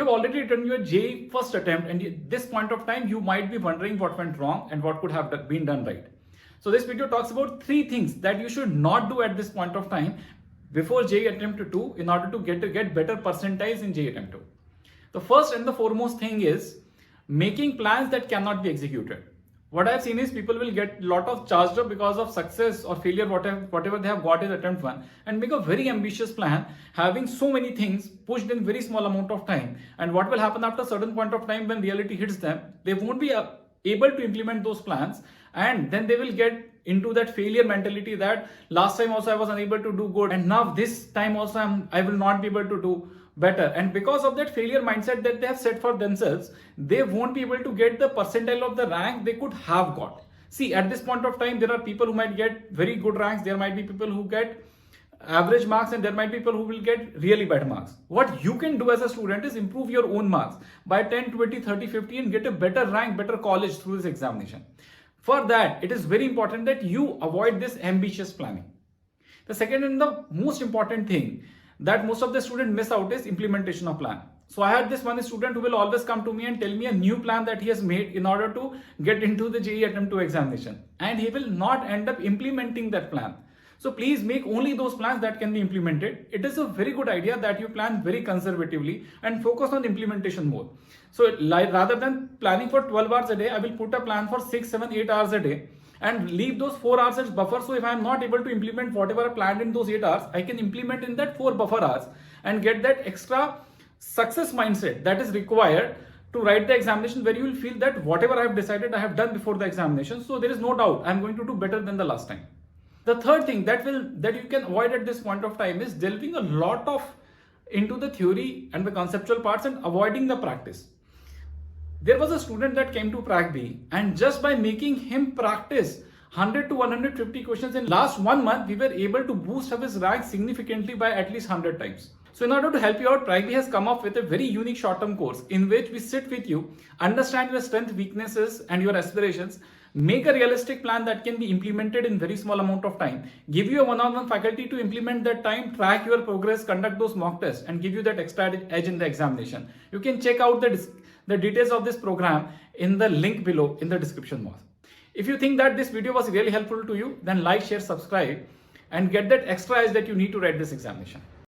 You've already written your JEE first attempt, and at this point of time, you might be wondering what went wrong and what could have been done right. So this video talks about 3 things that you should not do at this point of time before JEE attempt 2 in order to get better percentiles in JEE attempt 2. The first and the foremost thing is making plans that cannot be executed. What I've seen is people will get a lot of charged up because of success or failure, whatever they have got in attempt 1, and make a very ambitious plan, having so many things pushed in very small amount of time. And what will happen after a certain point of time when reality hits them, they won't be able to implement those plans, and then they will get into that failure mentality that last time also I was unable to do good, and now this time also I will not be able to do better. And because of that failure mindset that they have set for themselves, they won't be able to get the percentile of the rank they could have got. See, at this point of time, there are people who might get very good ranks, there might be people who get average marks, and there might be people who will get really bad marks. What you can do as a student is improve your own marks by 10, 20, 30, 50 and get a better rank, better college through this examination. For that, it is very important that you avoid this ambitious planning. The second and the most important thing that most of the students miss out is implementation of plan. So I had this one student who will always come to me and tell me a new plan that he has made in order to get into the JEE attempt 2 examination, and he will not end up implementing that plan. So please make only those plans that can be implemented. It is a very good idea that you plan very conservatively and focus on implementation more. So rather than planning for 12 hours a day, I will put a plan for 6, 7, 8 hours a day and leave those 4 hours as buffer. So if I am not able to implement whatever I planned in those 8 hours, I can implement in that 4 buffer hours and get that extra success mindset that is required to write the examination, where you will feel that whatever I have decided I have done before the examination. So there is no doubt I am going to do better than the last time. The third thing that you can avoid at this point of time is delving a lot into the theory and the conceptual parts and avoiding the practice. There was a student that came to Prac B, and just by making him practice 100 to 150 questions in last 1 month, we were able to boost up his rank significantly by at least 100 times. So in order to help you out, Prac B has come up with a very unique short-term course in which we sit with you, understand your strengths, weaknesses and your aspirations, make a realistic plan that can be implemented in very small amount of time, give you a one-on-one faculty to implement that time, track your progress, conduct those mock tests and give you that extra edge in the examination. You can check out the details of this program in the link below in the description box. If you think that this video was really helpful to you, then like, share, subscribe and get that extra edge that you need to write this examination.